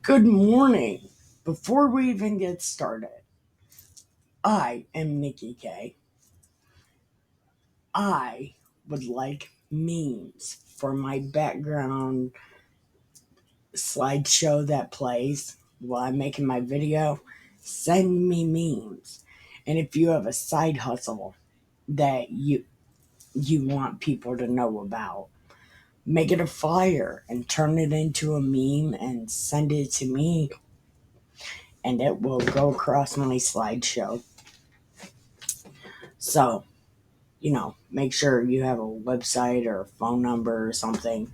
Good morning. Before we even get started, I am Nikki K. I would like memes for my background slideshow that plays while I'm making my video. Send me memes. And if you have a side hustle that you want people to know about, make it a flyer and turn it into a meme and send it to me, and it will go across my slideshow. So, make sure you have a website or a phone number or something.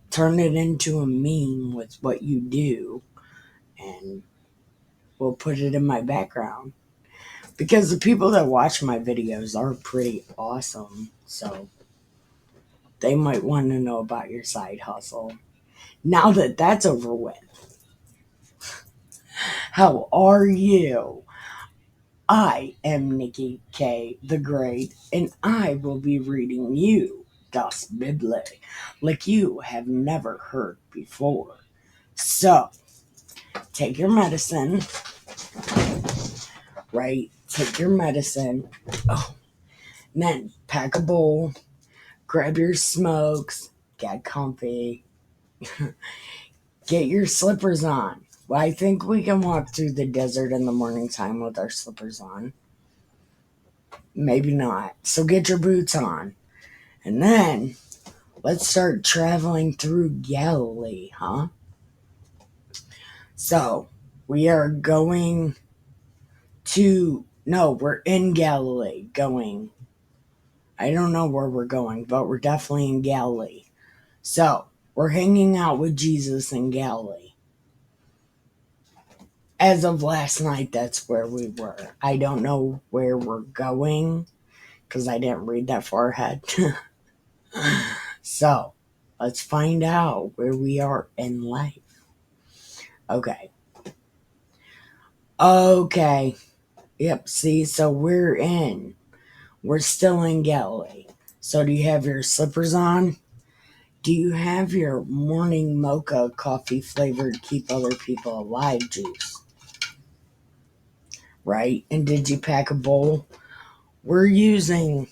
Turn it into a meme with what you do, and we'll put it in my background. Because the people that watch my videos are pretty awesome, so they might want to know about your side hustle. Now that that's over with, how are you? I am Nikki K. the Great, and I will be reading you Das Bible like you have never heard before. So, take your medicine, right? Take your medicine. Oh, and then pack a bowl, grab your smokes, get comfy, get your slippers on. Well, I think we can walk through the desert in the morning time with our slippers on. Maybe not. So get your boots on. And then let's start traveling through Galilee, huh? So we are going we're in Galilee going. I don't know where we're going, but we're definitely in Galilee. So we're hanging out with Jesus in Galilee. As of last night, that's where we were. I don't know where we're going because I didn't read that far ahead. So let's find out where we are in life. Okay. Yep, see, so we're still in Galilee. So do you have your slippers on? Do you have your morning mocha coffee flavored keep other people alive juice? Right? And did you pack a bowl? We're using...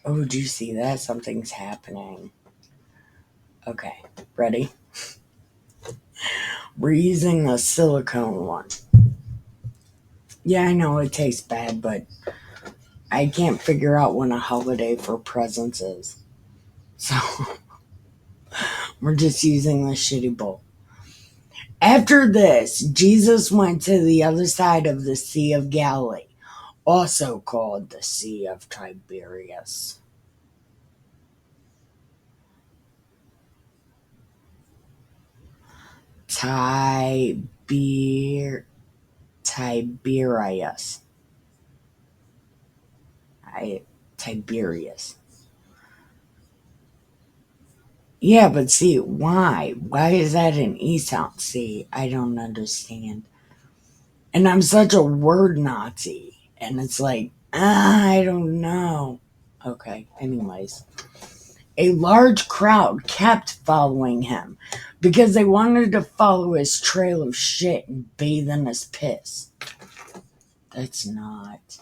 Oh, do you see that? Something's happening. Okay, ready? We're using a silicone one. Yeah, I know it tastes bad, but I can't figure out when a holiday for presents is. So we're just using the shitty bowl. After this, Jesus went to the other side of the Sea of Galilee, also called the Sea of Tiberias. Tiberias. Tiberias. Yeah, but see, why? Why is that an E sound? See, I don't understand. And I'm such a word Nazi. And it's like, I don't know. Okay, anyways. A large crowd kept following him because they wanted to follow his trail of shit and bathe in his piss. That's not.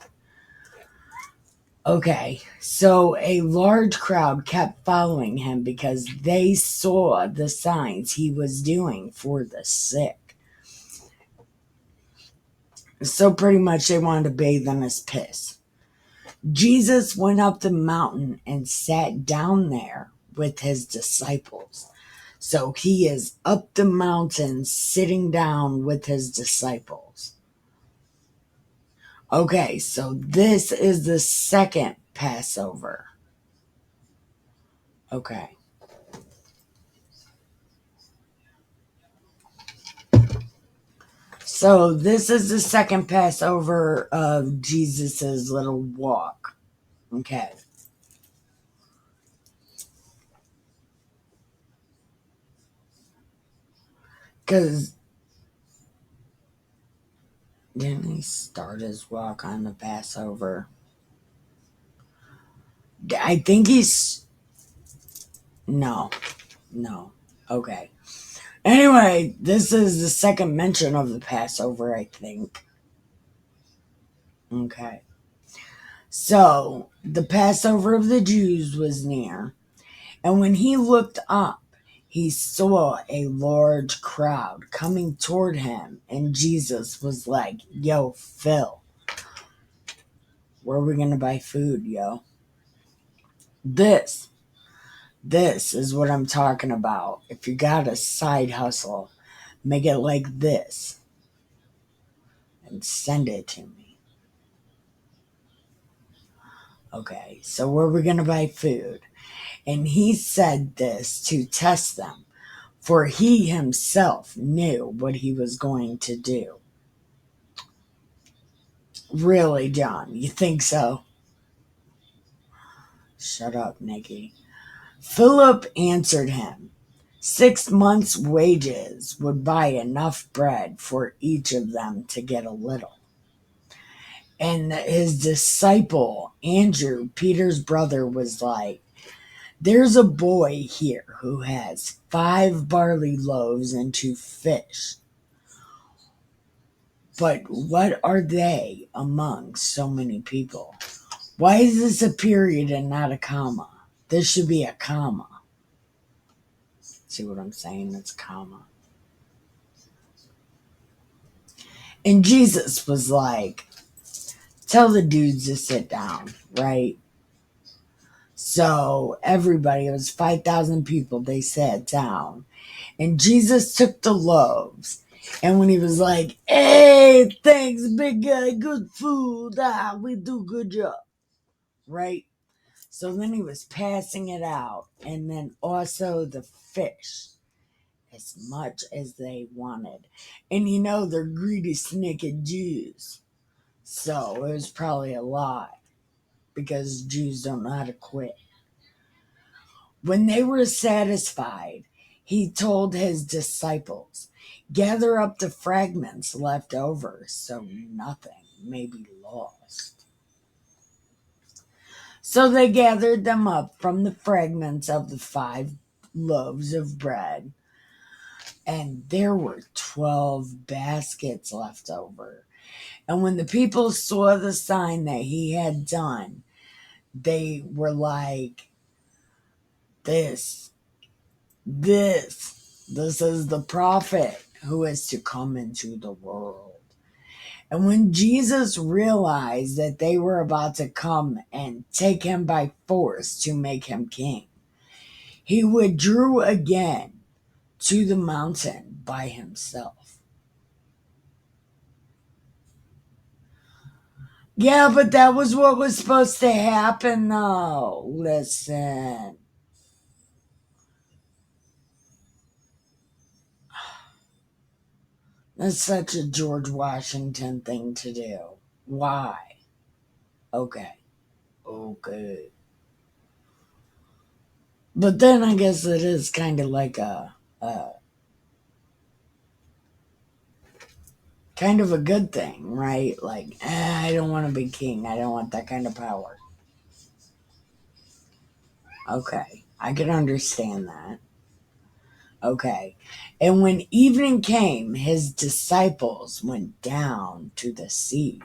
Okay, so a large crowd kept following him because they saw the signs he was doing for the sick. So pretty much they wanted to bathe in his piss. Jesus went up the mountain and sat down there with his disciples. So he is up the mountain sitting down with his disciples. Okay, so this is the second Passover. Okay. So this is the second Passover of Jesus's little walk. Okay. Because didn't he start his walk on the Passover? I think he's... No. Okay. Anyway, this is the second mention of the Passover, I think. Okay. So, the Passover of the Jews was near, and when he looked up, he saw a large crowd coming toward him, and Jesus was like, yo, Phil, where are we going to buy food, yo? This is what I'm talking about. If you got a side hustle, make it like this and send it to me. Okay, so where are we going to buy food? And he said this to test them, for he himself knew what he was going to do. Really, John, you think so? Shut up, Nikkie. Philip answered him, 6 months' wages would buy enough bread for each of them to get a little. And his disciple, Andrew, Peter's brother, was like, there's a boy here who has 5 barley loaves and 2 fish. But what are they among so many people? Why is this a period and not a comma? This should be a comma. See what I'm saying? It's comma. And Jesus was like, tell the dudes to sit down, right? So everybody, it was 5,000 people, they sat down. And Jesus took the loaves. And when he was like, hey, thanks, big guy, good food. We do good job. Right? So then he was passing it out. And then also the fish, as much as they wanted. And you know, they're greedy, snicket Jews. So it was probably a lot, because Jews don't know how to quit. When they were satisfied, he told his disciples, gather up the fragments left over so nothing may be lost. So they gathered them up from the fragments of the 5 loaves of bread, and there were 12 baskets left over. And when the people saw the sign that he had done, they were like, this is the prophet who is to come into the world. And when Jesus realized that they were about to come and take him by force to make him king, he withdrew again to the mountain by himself. Yeah, but that was what was supposed to happen, though. Listen. That's such a George Washington thing to do. Why? Okay. But then I guess it is kind of like a kind of a good thing, right? Like, I don't want to be king. I don't want that kind of power. Okay. I can understand that. Okay. And when evening came, his disciples went down to the sea.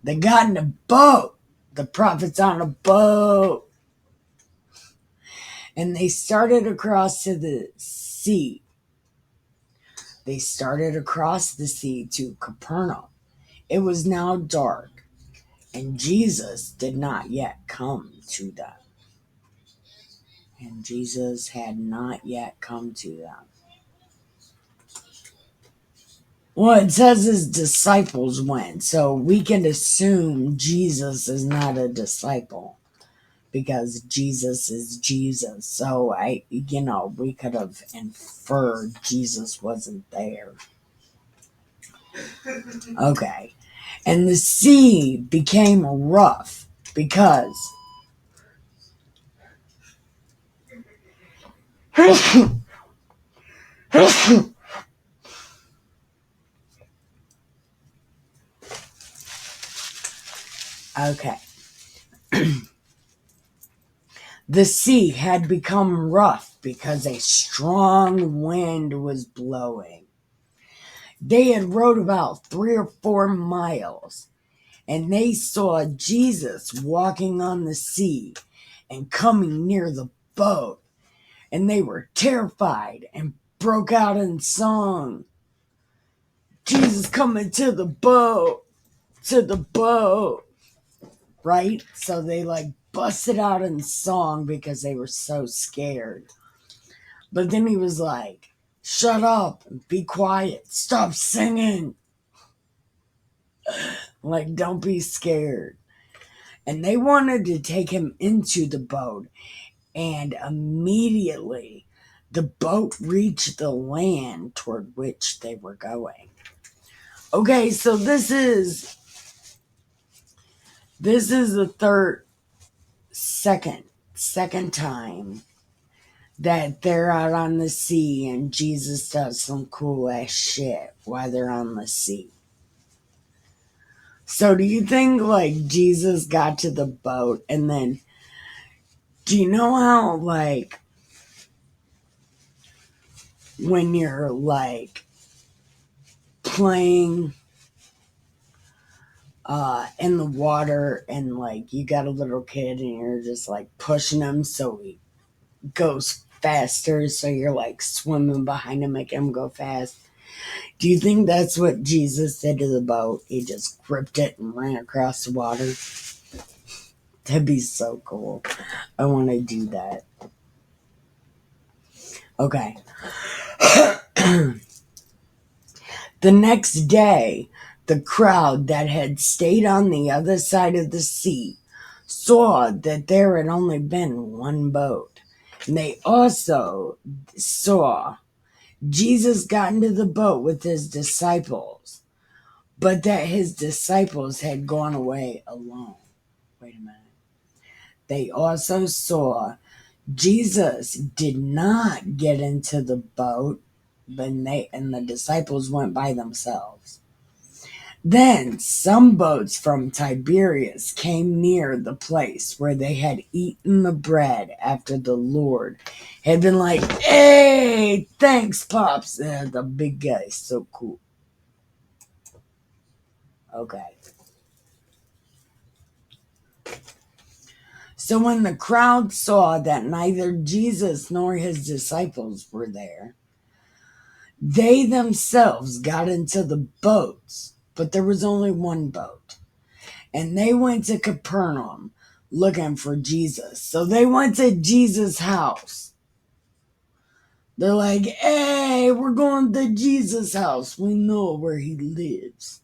They got in a boat. The prophet's on a boat. And they started across to the sea. They started across the sea to Capernaum. It was now dark, and Jesus did not yet come to them. And Jesus had not yet come to them. Well, it says his disciples went, so we can assume Jesus is not a disciple, because Jesus is Jesus. So we could have inferred Jesus wasn't there. Okay. And the sea became rough because the sea had become rough because a strong wind was blowing. They had rowed about 3 or 4 miles, and they saw Jesus walking on the sea and coming near the boat, and they were terrified and broke out in song. Jesus coming to the boat, right? So they busted out in song because they were so scared. But then he was like, shut up, be quiet, stop singing. Don't be scared. And they wanted to take him into the boat, and immediately the boat reached the land toward which they were going. Okay, so this is the second time that they're out on the sea and Jesus does some cool ass shit while they're on the sea. So do you think Jesus got to the boat, and then do you know how when you're playing in the water and you got a little kid and you're just pushing him so he goes faster, so you're swimming behind him, making him go fast? Do you think that's what Jesus did to the boat? He just gripped it and ran across the water. That'd be so cool. I want to do that. Okay. The next day, the crowd that had stayed on the other side of the sea saw that there had only been one boat. And they also saw Jesus got into the boat with his disciples, but that his disciples had gone away alone. Wait a minute. They also saw Jesus did not get into the boat, and the disciples went by themselves. Then some boats from Tiberias came near the place where they had eaten the bread after the Lord had been like, hey, thanks, Pops. The big guy is so cool. Okay. So when the crowd saw that neither Jesus nor his disciples were there, they themselves got into the boats, but there was only one boat. And they went to Capernaum looking for Jesus. So they went to Jesus' house. They're like, hey, we're going to Jesus' house. We know where he lives.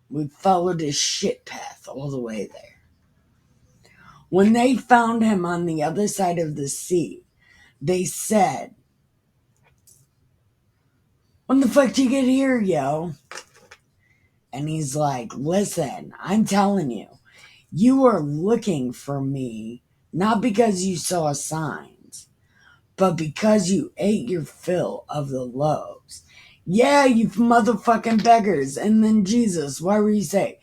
We followed his shit path all the way there. When they found him on the other side of the sea, they said, when the fuck did you get here, yo? And he's like, listen, I'm telling you, you are looking for me not because you saw signs, but because you ate your fill of the loaves. Yeah, you motherfucking beggars. And then Jesus, why were you saying,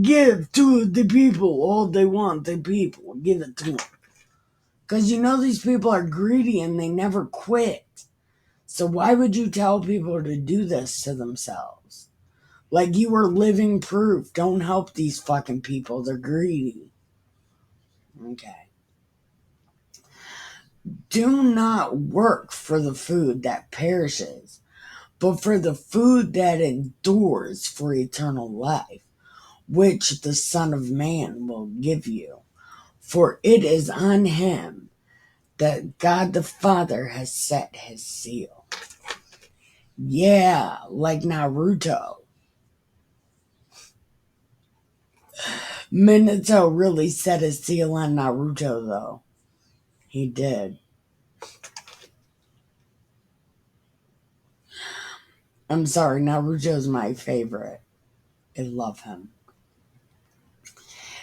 give to the people all they want, the people, give it to them. Because you know these people are greedy and they never quit. So why would you tell people to do this to themselves? You were living proof. Don't help these fucking people. They're greedy. Okay. Do not work for the food that perishes, but for the food that endures for eternal life, which the Son of Man will give you. For it is on him that God the Father has set his seal. Yeah, like Naruto. Minato really set his seal on Naruto, though. He did. I'm sorry, Naruto's my favorite. I love him.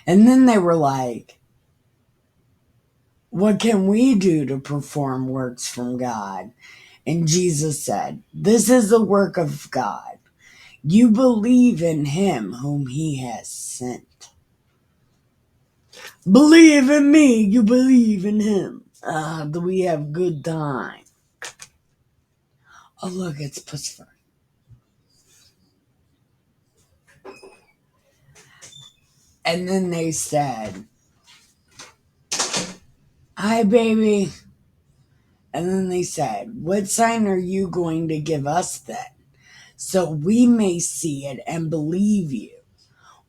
And then they were like, what can we do to perform works from God? And Jesus said, this is the work of God. You believe in him whom he has sent. Believe in me, you believe in him. Do we have good time? Oh, look, it's Pussifer. And then they said, hi, baby. And then they said, what sign are you going to give us then, so we may see it and believe you?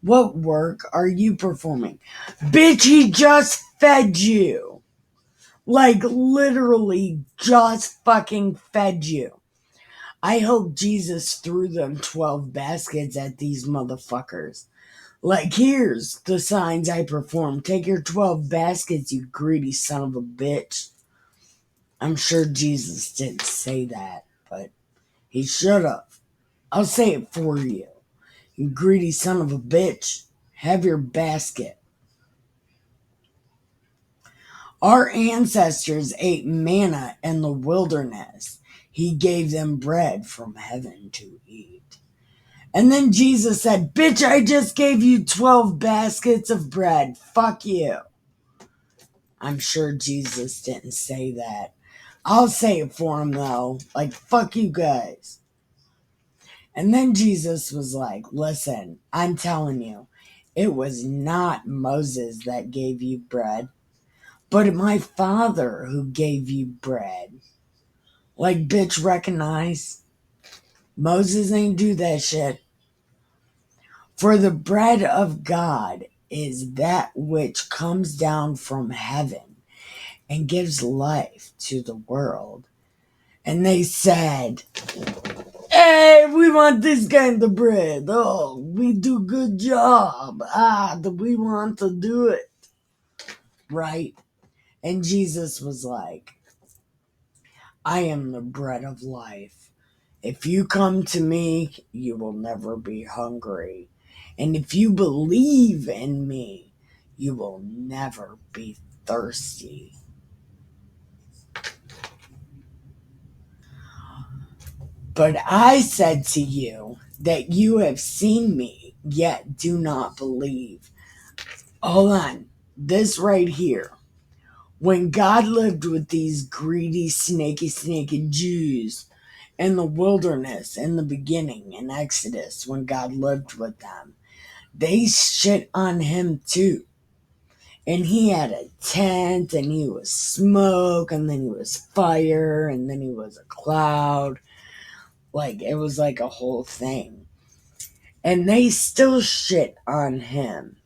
What work are you performing? Bitch, he just fed you. Like, literally just fucking fed you. I hope Jesus threw them 12 baskets at these motherfuckers. Like, here's the signs I perform. Take your 12 baskets, you greedy son of a bitch. I'm sure Jesus didn't say that, but he should have. I'll say it for you. You greedy son of a bitch. Have your basket. Our ancestors ate manna in the wilderness. He gave them bread from heaven to eat. And then Jesus said, bitch, I just gave you 12 baskets of bread. Fuck you. I'm sure Jesus didn't say that. I'll say it for him, though. Like, fuck you guys. And then Jesus was like, listen, I'm telling you, it was not Moses that gave you bread, but my Father who gave you bread. Like, bitch, recognize. Moses ain't do that shit. For the bread of God is that which comes down from heaven and gives life to the world. And they said, hey, we want this kind of bread. Oh, we do good job. We want to do it. Right? And Jesus was like, I am the bread of life. If you come to me, you will never be hungry. And if you believe in me, you will never be thirsty. But I said to you that you have seen me, yet do not believe. Hold on. This right here. When God lived with these greedy, snaky Jews in the wilderness in the beginning, in Exodus, when God lived with them, they shit on him too. And he had a tent, and he was smoke, and then he was fire, and then he was a cloud. Like, it was like a whole thing. And they still shit on him.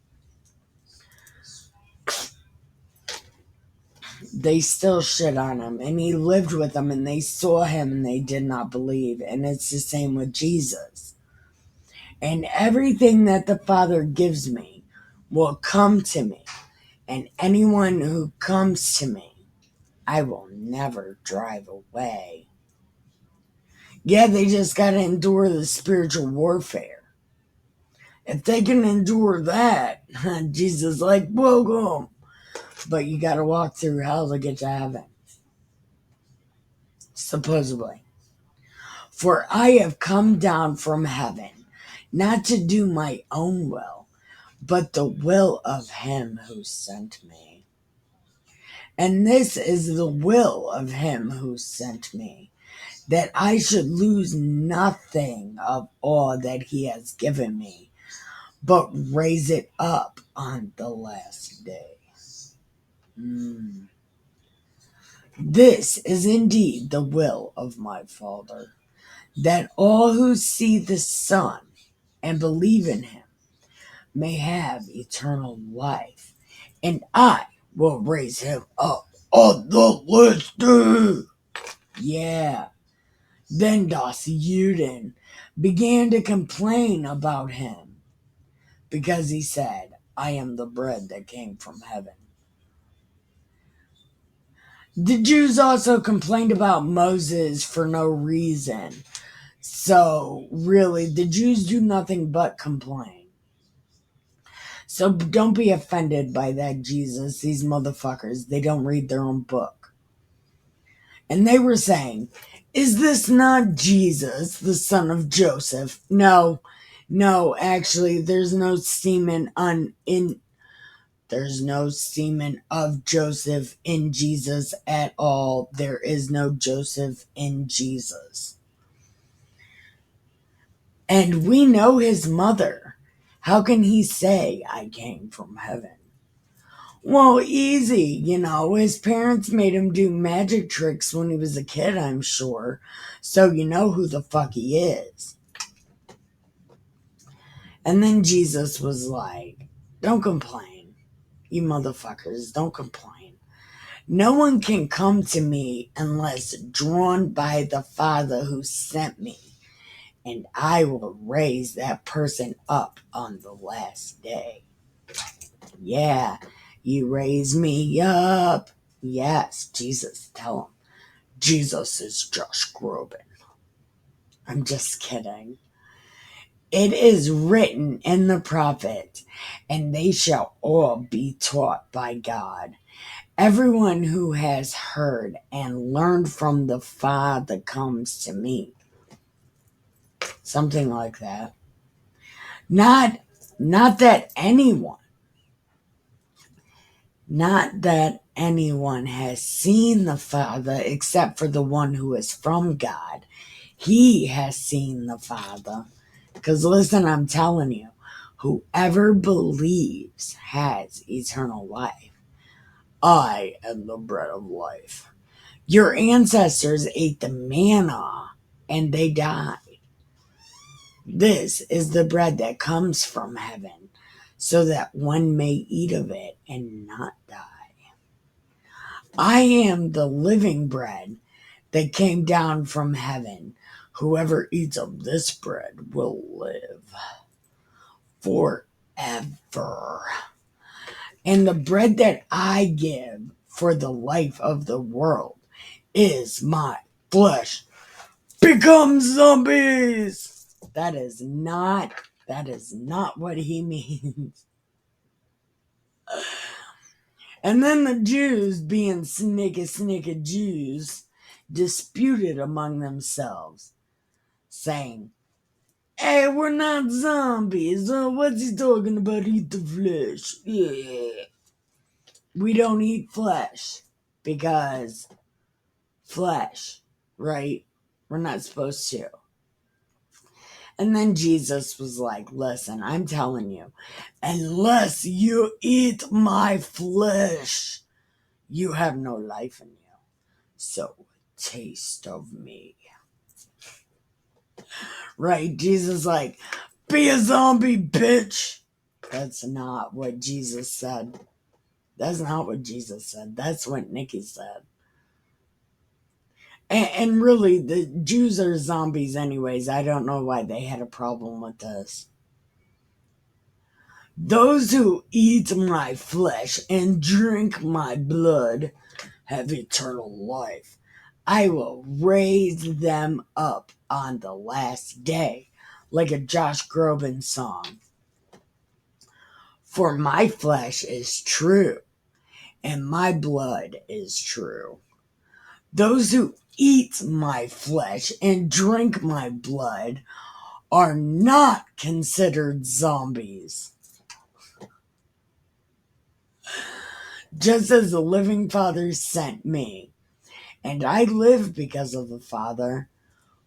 They still shit on him. And he lived with them, and they saw him, and they did not believe. And it's the same with Jesus. And everything that the Father gives me will come to me. And anyone who comes to me, I will never drive away. Yeah, they just got to endure the spiritual warfare. If they can endure that, Jesus is like, welcome. But you got to walk through hell to get to heaven. Supposedly. For I have come down from heaven, not to do my own will, but the will of him who sent me. And this is the will of him who sent me, that I should lose nothing of all that he has given me, but raise it up on the last day. This is indeed the will of my Father, that all who see the Son and believe in him may have eternal life, and I will raise him up on the last day. Yeah. Then Das Yuden began to complain about him, because he said, I am the bread that came from heaven. The Jews also complained about Moses for no reason. So, really, the Jews do nothing but complain. So don't be offended by that, Jesus. These motherfuckers, they don't read their own book. And they were saying, is this not Jesus, the son of Joseph? No, actually, there's no semen There's no semen of Joseph in Jesus at all. There is no Joseph in Jesus. And we know his mother. How can he say, I came from heaven? Well, easy. His parents made him do magic tricks when he was a kid, I'm sure. So you know who the fuck he is. And then Jesus was like, don't complain. You motherfuckers, don't complain. No one can come to me unless drawn by the Father who sent me. And I will raise that person up on the last day. Yeah, you raise me up. Yes, Jesus, tell him. Jesus is Josh Groban. I'm just kidding. It is written in the prophet, and they shall all be taught by God. Everyone who has heard and learned from the Father comes to me. Something like that. Not that anyone has seen the Father except for the one who is from God. He has seen the Father. Because listen, I'm telling you, whoever believes has eternal life. I am the bread of life. Your ancestors ate the manna and they died. This is the bread that comes from heaven, so that one may eat of it and not die. I am the living bread that came down from heaven. Whoever eats of this bread will live forever. And the bread that I give for the life of the world is my flesh. Become zombies! That is not what he means. And then the Jews, being snicky Jews, disputed among themselves, saying, hey, we're not zombies. What's he talking about? Eat the flesh. Yeah. We don't eat flesh because flesh, right? We're not supposed to. And then Jesus was like, listen, I'm telling you, unless you eat my flesh, you have no life in you. So taste of me. Right? Jesus like, be a zombie, bitch. That's not what Jesus said. That's not what Jesus said. That's what Nikki said. And really, the Jews are zombies anyways. I don't know why they had a problem with this. Those who eat my flesh and drink my blood have eternal life. I will raise them up on the last day, like a Josh Groban song. For my flesh is true, and my blood is true. Those who eat my flesh and drink my blood are not considered zombies. Just as the living Father sent me, and I live because of the Father,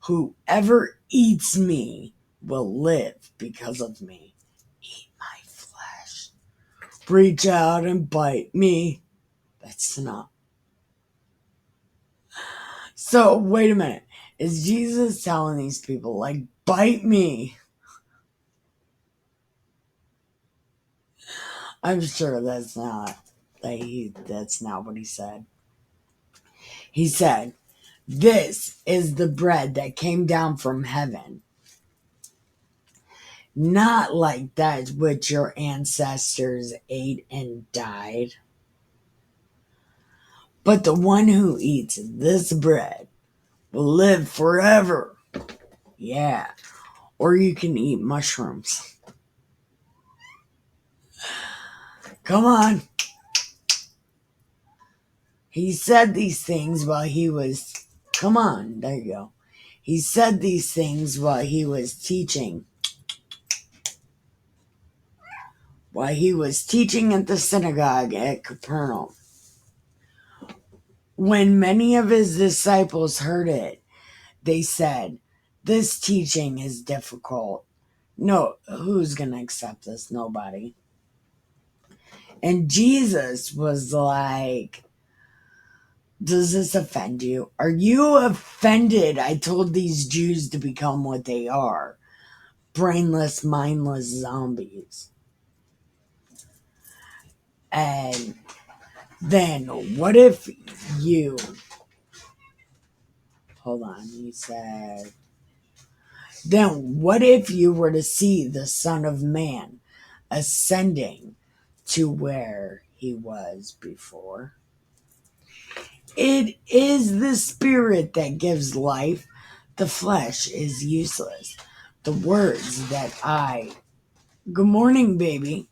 whoever eats me will live because of me. Eat my flesh. Reach out and bite me. That's not. So, wait a minute. Is Jesus telling these people, like, bite me? I'm sure that's not what he said. He said, this is the bread that came down from heaven. Not like that which your ancestors ate and died. But the one who eats this bread will live forever. Yeah. Or you can eat mushrooms. Come on. He said these things while he was... Come on. There you go. He said these things while he was teaching while he was teaching at the synagogue at Capernaum. When many of his disciples heard it, they said, "This teaching is difficult. No, who's going to accept this? Nobody." And Jesus was like, "Does this offend you? Are you offended I told these Jews to become what they are? Brainless, mindless zombies." And then what if you... Hold on, he said... Then what if you were to see the Son of Man ascending to where he was before? It is the Spirit that gives life. The flesh is useless. The words that I... Good morning, baby.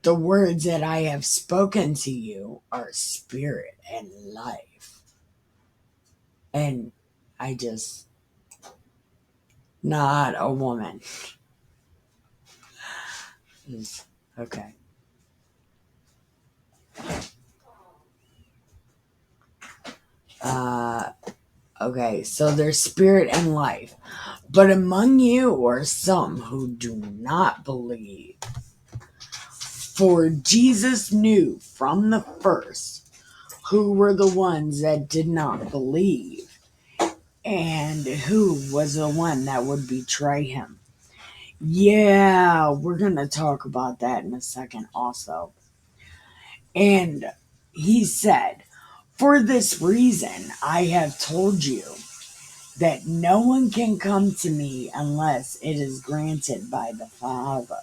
The words that I have spoken to you are spirit and life. And I just... Not a woman. Okay. Okay, so there's spirit and life. But among you are some who do not believe. For Jesus knew from the first who were the ones that did not believe and who was the one that would betray him. Yeah, we're going to talk about that in a second also. And he said, "For this reason I have told you that no one can come to me unless it is granted by the Father."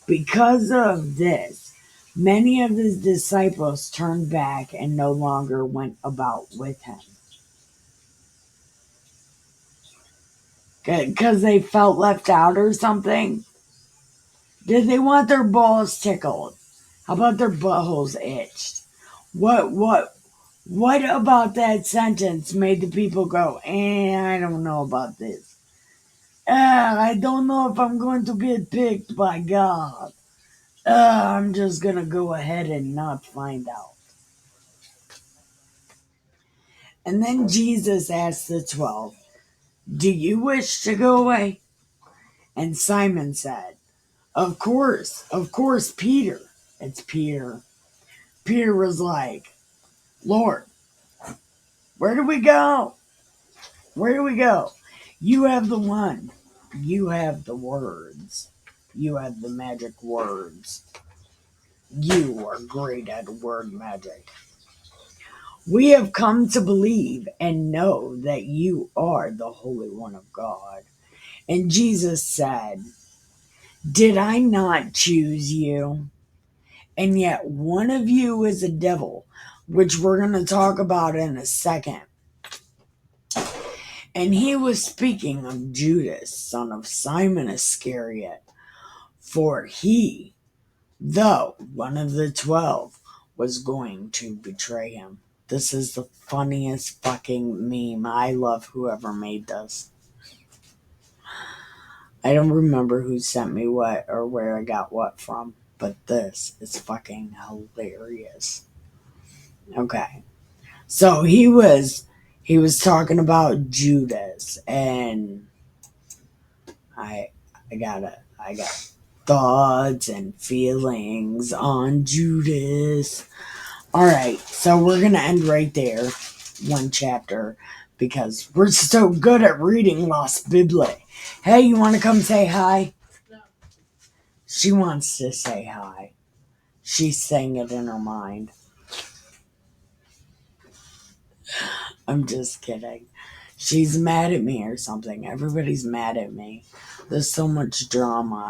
Because of this, many of his disciples turned back and no longer went about with him. Because they felt left out or something? Did they want their balls tickled? How about their buttholes itched? What about that sentence made the people go, I don't know about this. I don't know if I'm going to get picked by God. I'm just going to go ahead and not find out. And then Jesus asked the 12, "Do you wish to go away?" And Simon said, of course, Peter." It's Peter. Peter was like, "Lord, where do we go? Where do we go? You have the one. You have the words. You have the magic words. You are great at word magic. We have come to believe and know that you are the Holy One of God." And Jesus said, "Did I not choose you? And yet one of you is a devil," which we're going to talk about in a second. And he was speaking of Judas, son of Simon Iscariot, for he, though one of the 12, was going to betray him. This is the funniest fucking meme. I love whoever made this. I don't remember who sent me what or where I got what from, but this is fucking hilarious. Okay. So he was talking about Judas, and I got thoughts and feelings on Judas. All right, so we're gonna end right there, one chapter, because we're so good at reading Lost Bible. Hey, you want to come say hi? No. She wants to say hi. She's saying it in her mind. I'm just kidding. She's mad at me or something. Everybody's mad at me. There's so much drama.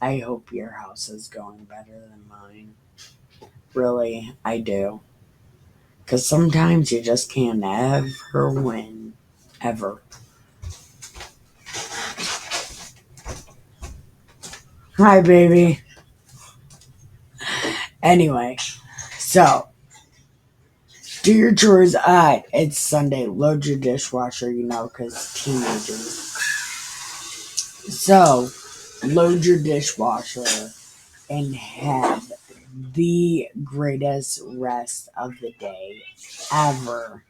I hope your house is going better than mine. Really, I do. Because sometimes you just can't ever win. Ever. Hi, baby. Anyway, so do your chores. It's Sunday. Load your dishwasher, because teenagers. So, load your dishwasher and have the greatest rest of the day ever.